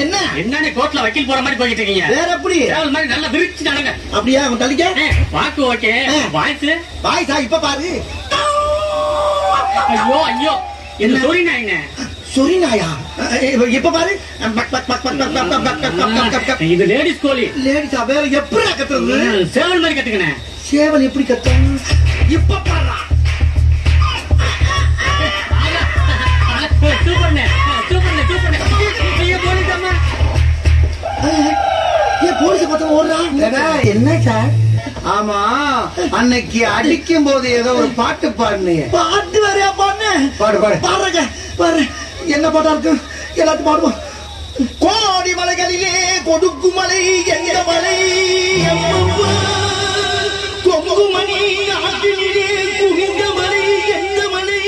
என்ன என்னன்னு கோர்ட்ல வக்கீல் போற மாதிரி போயிட்டு இருக்கீங்க? வேற எப்படி மாதிரி நல்லா விரிச்சு நடங்க. அப்படியா? உன் தள்ளிக்க வாக்கு ஓகே. வாய்ஸா இப்ப பாரு. ஐயோ ஐயோ, என்ன சொரிநாய்ங்க? சொரிநாயா? இப்ப பாரு. இது லேடிஸ் கோழி. லேடிஸா? வேற எப்படி கத்துறது? சேவல் மாதிரி கத்துக்கணும். சேவல் எப்படி கத்தும்? இப்ப பாரு. சூப்பர்ண்ணே, சூப்பர்ண்ணே, சூப்பர்ண்ணே. ஐயோ போலீஸ் அம்மா. போலீஸ் பத்தம் ஓடுறான். என்ன சார்? ஆமா, அன்னைக்கு அடிக்கும் போது ஏதோ ஒரு பாட்டு பாடுனீங்க. பாட்டு வேறையா பாடுன? பாடு பாடு பாடுறங்க பாரு. என்ன பாட்டா இருக்கு? எல்லாத்தையும் பாடுவோம். கோடி மலைகளிலே கொடுக்கு மலை எந்த மலை, கொங்கு மணி ஆற்றிலே குவிந்த மலை எந்த மலை,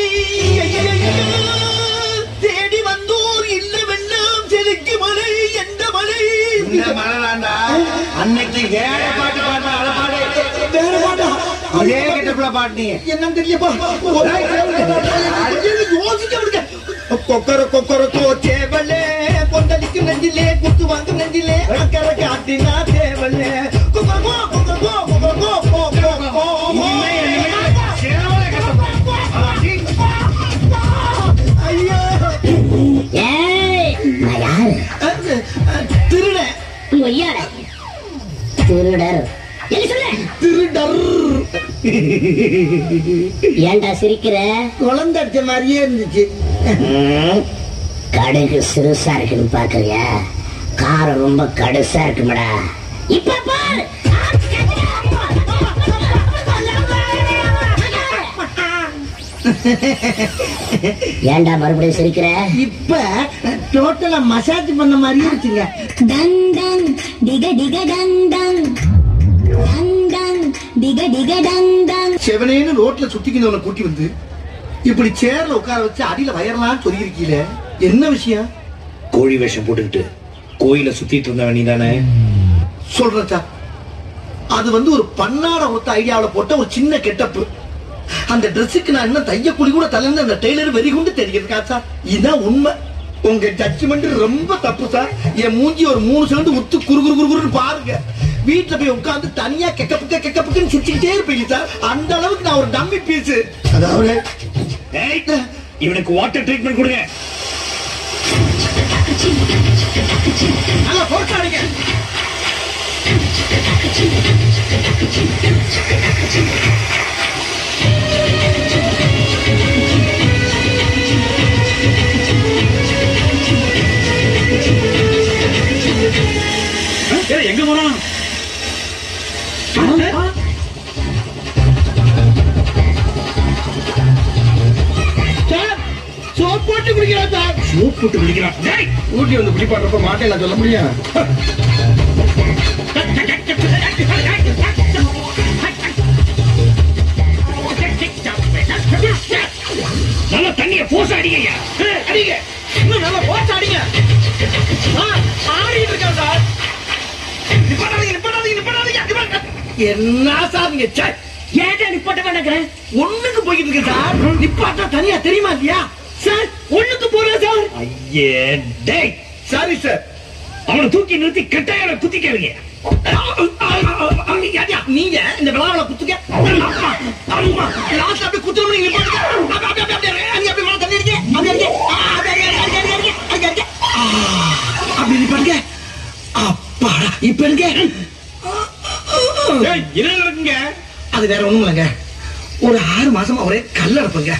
தேடி வந்தோர் இல்ல வெள்ளம் செலுக்கு மலை எந்த மலை. இந்த மலைதாண்டா அன்னைக்கு வேற பாட்டு பாடுனா அதை பாடு. வேற பாட்டா? அதே கிட்டப்புல பாட்டுனீங்க. என்னன்னு தெரியப்பா. யோசிக்க விடுங்க. கொக்கர கொக்கர கோச்சேவலே கொந்தளிக்கு நெஞ்சிலே குத்து வாங்க நெஞ்சிலே அக்கறை காட்டினா தேவலே. கொக்கரகோ கொக்கரகோ கொக்கரகோ கொக்கரகோ. ஐயோ ஏய், நான் யாரு? திருடே. ஒய்யார திருடர். என்ன சொல்ல? திருடர். ஏன்டா சிரிக்கிற? குழந்தை அடிச்ச மாதிரியே இருந்துச்சு. கடுகு சிறுசா இருக்குன்னு பாக்குறியா? காரம் ரொம்ப கடுசா இருக்குமடா. இப்ப பாரு. ஏன்டா மறுபடியும் சிரிக்கிற? இப்ப டோட்டலா மசாஜ் பண்ண மாதிரியே இருக்குங்க. டங் டங் டிக டிக டங் டங் டங் டங் டிக டிக டங் டங். செவனேன்னு ரோட்ல சுத்திக்கினவனை கூட்டி வந்து இப்படி சேர்ல உட்கார வச்சு அடியில வயர்லாம் சொல்லியிருக்கீல, என்ன விஷயம்? கோழி வேஷம் போட்டுக்கிட்டு கோயில சுத்திட்டு இருந்தவன் நீ தானே? சொல்றேன் சார், அது வந்து ஒரு பன்னாட ஒருத்த ஐடியாவில போட்ட ஒரு சின்ன கெட்டப்பு. அந்த ட்ரெஸ்ஸுக்கு நான் இன்னும் தையக்குழி கூட தலைந்து அந்த டெய்லர் வெறி கொண்டு தெரியிருக்கா சார். இதான் உண்மை. உங்க ஜட்ஜ்மெண்ட் ரொம்ப தப்பு சார். என் மூஞ்சி ஒரு 3 செகண்ட் உத்து குறு குறு குறுன்னு பாருங்க. வீட்டுல போய் உட்காந்து தனியா கெக்கப்புக்குன்னு சிரிச்சுக்கிட்டே இருப்பீங்க சார். அந்த அளவுக்கு நான் ஒரு டம்மி பீஸ். அதாவது இவனுக்கு வாட்டர் ட்ரீட்மெண்ட் கொடுங்க. நல்லா போட்டாடுங்க. எங்க போறோம்? சோப் போட்டு குடிக்கிறான் சார். சோப் போட்டு குடிக்கிறான். ஊட்டி வந்து குடிப்பாடுறப்ப மாட்டேன் சொல்ல முடியும். நல்ல தண்ணிய போச அடிங்க. அடிங்க, இன்னும் நல்லா போட்டு அடிங்க. ஆடிட்டு இருக்கா சார். என்ன சார் நீங்க? ஏன்டா நிப்பாட்ட மாட்டேங்கிற? ஒண்ணுக்கு போயிட்டு இருக்கு சார். நிப்பாட்டா தனியா தெரியுமா இல்லையா சார்? ஒண்ணுக்கு போறேன் சார். ஐயே டேய், சாரி சார். அவனை தூக்கி நிறுத்தி கட்டாயம் குத்திக்காதீங்க. நீங்க இந்த விழாவில குத்துக்க. லாஸ்ட் அப்படி குத்துற நீங்க அப்படி நிப்பாட்டுங்க. அப்பாடா இப்ப இருக்க. என்ன நடக்குங்க? அது வேற ஒண்ணும் இல்லைங்க. ஒரு 6 மாசமா ஒரே கல்லறப்புங்க.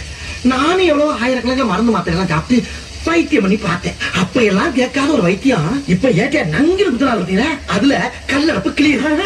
நானும் எவ்வளவு ஆயிரக்கணக்கில் மருந்து மாத்திரைலாம் சாப்பிட்டு வைத்தியம் பண்ணி பார்த்தேன். அப்ப எல்லாம் கேட்காத ஒரு வைத்தியம் இப்ப ஏற்க நங்கிரு குத்துறாங்க. அதுல கல்லறப்பு கிளியர்.